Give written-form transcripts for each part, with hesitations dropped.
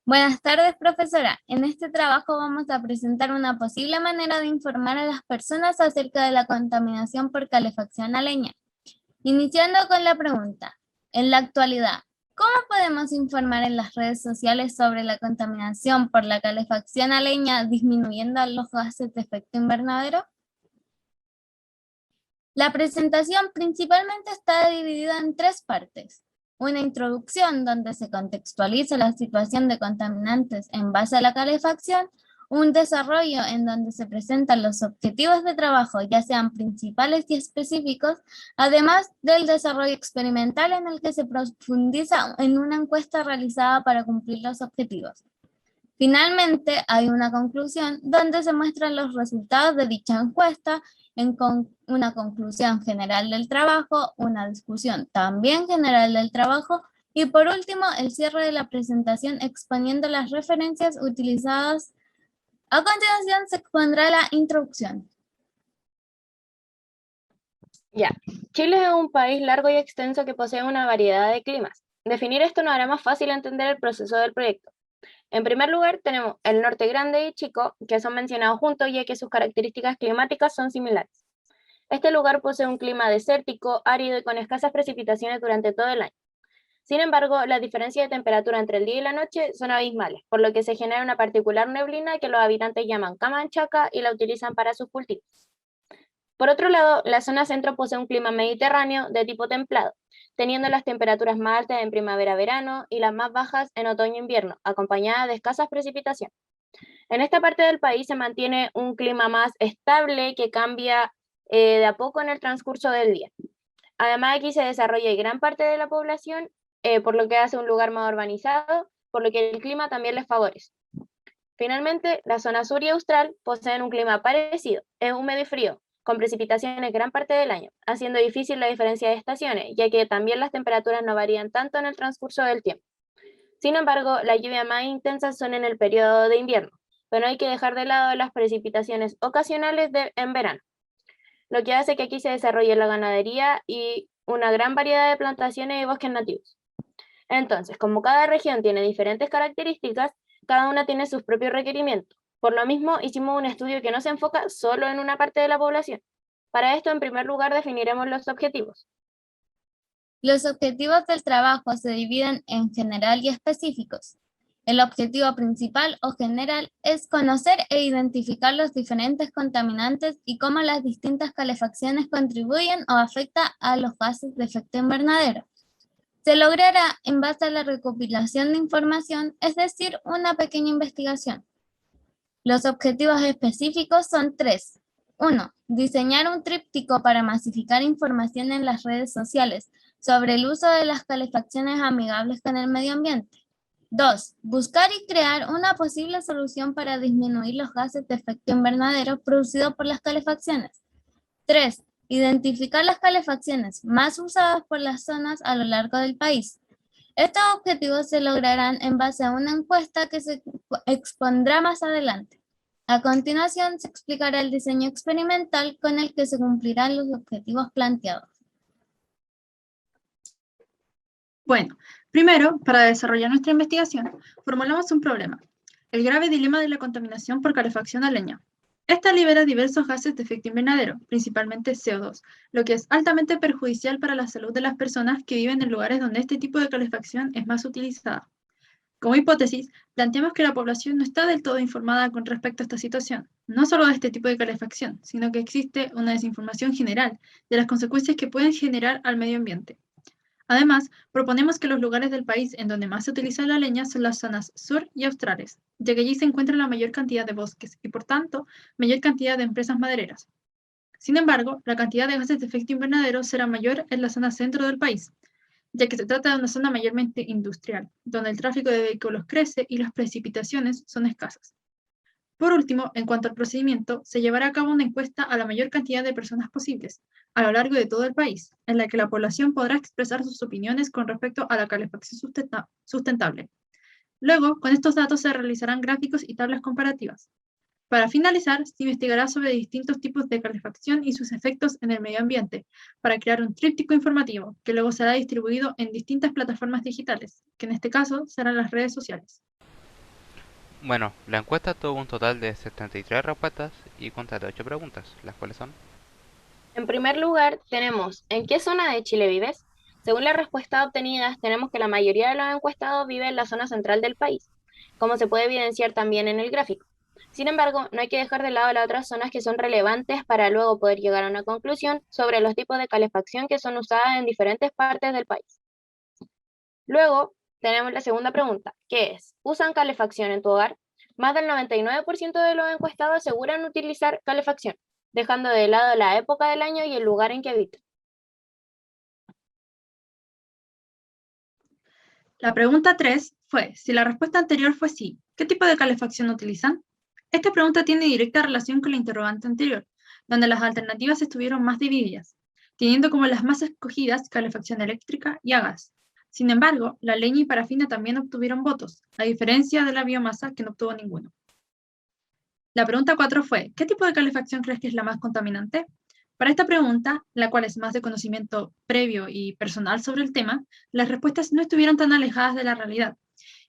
Buenas tardes, profesora. En este trabajo vamos a presentar una posible manera de informar a las personas acerca de la contaminación por calefacción a leña. Iniciando con la pregunta, en la actualidad, ¿cómo podemos informar en las redes sociales sobre la contaminación por la calefacción a leña disminuyendo los gases de efecto invernadero? La presentación principalmente está dividida en tres partes. Una introducción donde se contextualiza la situación de contaminantes en base a la calefacción, un desarrollo en donde se presentan los objetivos de trabajo, ya sean principales y específicos, además del desarrollo experimental en el que se profundiza en una encuesta realizada para cumplir los objetivos. Finalmente, hay una conclusión donde se muestran los resultados de dicha encuesta una conclusión general del trabajo, una discusión también general del trabajo y por último el cierre de la presentación exponiendo las referencias utilizadas. A continuación se expondrá la introducción. Ya, Chile es un país largo y extenso que posee una variedad de climas. Definir esto nos hará más fácil entender el proceso del proyecto. En primer lugar, tenemos el norte grande y chico, que son mencionados juntos ya que sus características climáticas son similares. Este lugar posee un clima desértico, árido y con escasas precipitaciones durante todo el año. Sin embargo, las diferencias de temperatura entre el día y la noche son abismales, por lo que se genera una particular neblina que los habitantes llaman camanchaca y la utilizan para sus cultivos. Por otro lado, la zona centro posee un clima mediterráneo de tipo templado, teniendo las temperaturas más altas en primavera-verano y las más bajas en otoño-invierno, acompañadas de escasas precipitaciones. En esta parte del país se mantiene un clima más estable que cambia de a poco en el transcurso del día. Además, aquí se desarrolla gran parte de la población, por lo que hace un lugar más urbanizado, por lo que el clima también les favorece. Finalmente, la zona sur y austral poseen un clima parecido, es húmedo y frío, con precipitaciones gran parte del año, haciendo difícil la diferencia de estaciones, ya que también las temperaturas no varían tanto en el transcurso del tiempo. Sin embargo, las lluvias más intensas son en el periodo de invierno, pero no hay que dejar de lado las precipitaciones ocasionales en verano, lo que hace que aquí se desarrolle la ganadería y una gran variedad de plantaciones y bosques nativos. Entonces, como cada región tiene diferentes características, cada una tiene sus propios requerimientos. Por lo mismo, hicimos un estudio que no se enfoca solo en una parte de la población. Para esto, en primer lugar, definiremos los objetivos. Los objetivos del trabajo se dividen en general y específicos. El objetivo principal o general es conocer e identificar los diferentes contaminantes y cómo las distintas calefacciones contribuyen o afectan a los gases de efecto invernadero. Se logrará en base a la recopilación de información, es decir, una pequeña investigación. Los objetivos específicos son tres. 1. Diseñar un tríptico para masificar información en las redes sociales sobre el uso de las calefacciones amigables con el medio ambiente. 2. Buscar y crear una posible solución para disminuir los gases de efecto invernadero producidos por las calefacciones. 3. Identificar las calefacciones más usadas por las zonas a lo largo del país. Estos objetivos se lograrán en base a una encuesta que se expondrá más adelante. A continuación, se explicará el diseño experimental con el que se cumplirán los objetivos planteados. Bueno, primero, para desarrollar nuestra investigación, formulamos un problema, el grave dilema de la contaminación por calefacción a leña. Esta libera diversos gases de efecto invernadero, principalmente CO2, lo que es altamente perjudicial para la salud de las personas que viven en lugares donde este tipo de calefacción es más utilizada. Como hipótesis, planteamos que la población no está del todo informada con respecto a esta situación, no solo de este tipo de calefacción, sino que existe una desinformación general de las consecuencias que pueden generar al medio ambiente. Además, proponemos que los lugares del país en donde más se utiliza la leña son las zonas sur y australes, ya que allí se encuentra la mayor cantidad de bosques y, por tanto, mayor cantidad de empresas madereras. Sin embargo, la cantidad de gases de efecto invernadero será mayor en la zona centro del país, ya que se trata de una zona mayormente industrial, donde el tráfico de vehículos crece y las precipitaciones son escasas. Por último, en cuanto al procedimiento, se llevará a cabo una encuesta a la mayor cantidad de personas posibles, a lo largo de todo el país, en la que la población podrá expresar sus opiniones con respecto a la calefacción sustentable. Luego, con estos datos se realizarán gráficos y tablas comparativas. Para finalizar, se investigará sobre distintos tipos de calefacción y sus efectos en el medio ambiente, para crear un tríptico informativo, que luego será distribuido en distintas plataformas digitales, que en este caso serán las redes sociales. Bueno, la encuesta tuvo un total de 73 respuestas y consta de 8 preguntas, las cuales son. En primer lugar, tenemos ¿en qué zona de Chile vives? Según las respuestas obtenidas, tenemos que la mayoría de los encuestados vive en la zona central del país, como se puede evidenciar también en el gráfico. Sin embargo, no hay que dejar de lado las otras zonas que son relevantes para luego poder llegar a una conclusión sobre los tipos de calefacción que son usadas en diferentes partes del país. Luego, tenemos la segunda pregunta, que es, ¿usan calefacción en tu hogar? Más del 99% de los encuestados aseguran utilizar calefacción, dejando de lado la época del año y el lugar en que habitan. La pregunta 3 fue, si la respuesta anterior fue sí, ¿qué tipo de calefacción utilizan? Esta pregunta tiene directa relación con la interrogante anterior, donde las alternativas estuvieron más divididas, teniendo como las más escogidas calefacción eléctrica y a gas. Sin embargo, la leña y parafina también obtuvieron votos, a diferencia de la biomasa que no obtuvo ninguno. La pregunta 4 fue, ¿qué tipo de calefacción crees que es la más contaminante? Para esta pregunta, la cual es más de conocimiento previo y personal sobre el tema, las respuestas no estuvieron tan alejadas de la realidad,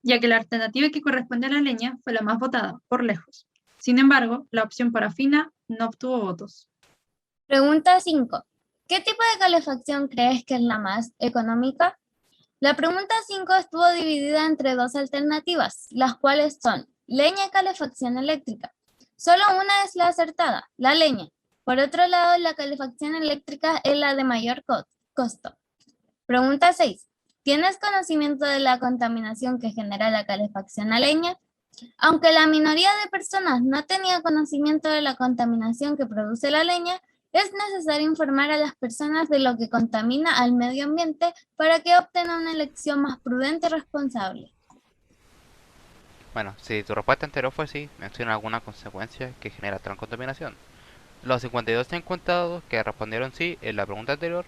ya que la alternativa que corresponde a la leña fue la más votada, por lejos. Sin embargo, la opción parafina no obtuvo votos. Pregunta 5. ¿Qué tipo de calefacción crees que es la más económica? La pregunta 5 estuvo dividida entre dos alternativas, las cuales son leña y calefacción eléctrica. Solo una es la acertada, la leña. Por otro lado, la calefacción eléctrica es la de mayor costo. Pregunta 6. ¿Tienes conocimiento de la contaminación que genera la calefacción a leña? Aunque la minoría de personas no tenía conocimiento de la contaminación que produce la leña, es necesario informar a las personas de lo que contamina al medio ambiente para que opten a una elección más prudente y responsable. Bueno, si tu respuesta anterior fue sí, menciona alguna consecuencia que genera tal contaminación. Los 52 encuestados que respondieron sí en la pregunta anterior,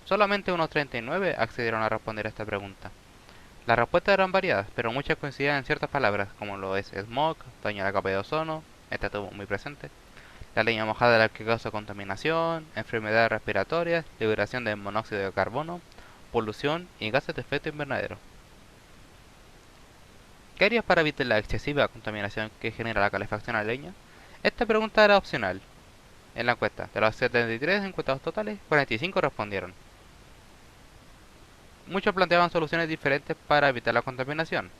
solamente unos 39 accedieron a responder a esta pregunta. Las respuestas eran variadas, pero muchas coincidían en ciertas palabras, como lo es smog, daño a la capa de ozono, esta estuvo muy presente, la leña mojada la que causa contaminación, enfermedades respiratorias, liberación de monóxido de carbono, polución y gases de efecto invernadero. ¿Qué harías para evitar la excesiva contaminación que genera la calefacción a leña? Esta pregunta era opcional. En la encuesta, de los 73 encuestados totales, 45 respondieron. Muchos planteaban soluciones diferentes para evitar la contaminación.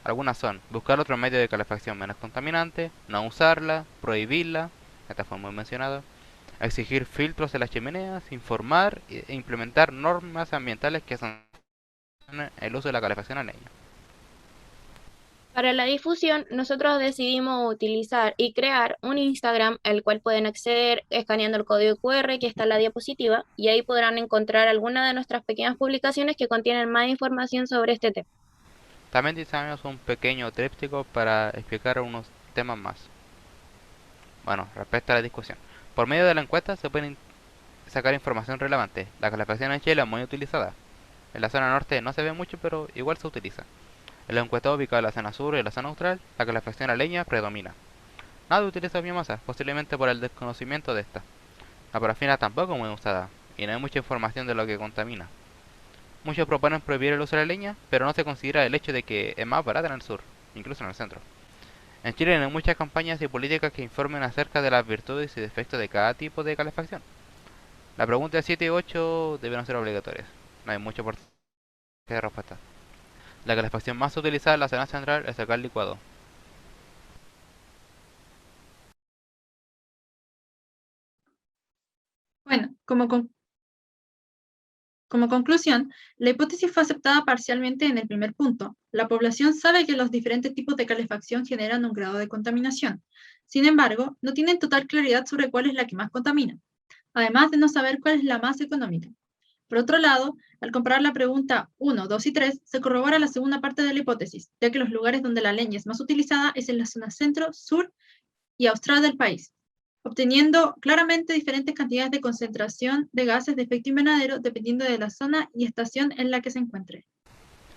Algunas son buscar otro medio de calefacción menos contaminante, no usarla, prohibirla, esta fue muy mencionada, exigir filtros en las chimeneas, informar e implementar normas ambientales que sancionen el uso de la calefacción a leña. Para la difusión, nosotros decidimos utilizar y crear un Instagram, al cual pueden acceder escaneando el código QR que está en la diapositiva, y ahí podrán encontrar algunas de nuestras pequeñas publicaciones que contienen más información sobre este tema. También diseñamos un pequeño tríptico para explicar unos temas más. Bueno, respecto a la discusión. Por medio de la encuesta se puede sacar información relevante. La calefacción en Chile es muy utilizada. En la zona norte no se ve mucho, pero igual se utiliza. En los encuestados ubicados en la zona sur y en la zona austral, la calefacción a leña predomina. Nadie utiliza biomasa, posiblemente por el desconocimiento de esta. La parafina tampoco es muy usada, y no hay mucha información de lo que contamina. Muchos proponen prohibir el uso de la leña, pero no se considera el hecho de que es más barata en el sur, incluso en el centro. En Chile no hay muchas campañas y políticas que informen acerca de las virtudes y defectos de cada tipo de calefacción. La pregunta 7 y 8 debieron ser obligatorias. No hay mucho por qué respuesta. La calefacción más utilizada en la zona central es el gas licuado. Bueno, como conclusión, la hipótesis fue aceptada parcialmente en el primer punto. La población sabe que los diferentes tipos de calefacción generan un grado de contaminación. Sin embargo, no tienen total claridad sobre cuál es la que más contamina, además de no saber cuál es la más económica. Por otro lado, al comparar la pregunta 1, 2 y 3, se corrobora la segunda parte de la hipótesis, ya que los lugares donde la leña es más utilizada es en la zona centro, sur y austral del país, obteniendo claramente diferentes cantidades de concentración de gases de efecto invernadero dependiendo de la zona y estación en la que se encuentre.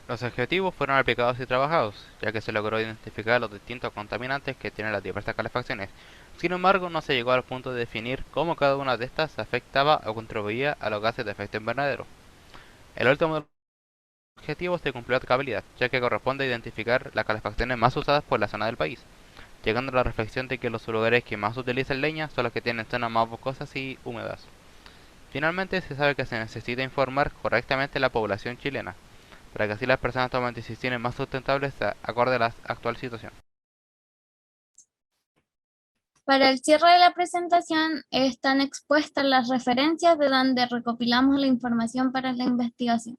Los objetivos fueron aplicados y trabajados, ya que se logró identificar los distintos contaminantes que tienen las diversas calefacciones. Sin embargo, no se llegó al punto de definir cómo cada una de estas afectaba o contribuía a los gases de efecto invernadero. El último objetivo se cumplió a cabalidad, ya que corresponde identificar las calefacciones más usadas por la zona del país, llegando a la reflexión de que los lugares que más utilizan leña son los que tienen zonas más boscosas y húmedas. Finalmente, se sabe que se necesita informar correctamente a la población chilena, para que así las personas tomen decisiones más sustentables acorde a la actual situación. Para el cierre de la presentación están expuestas las referencias de donde recopilamos la información para la investigación.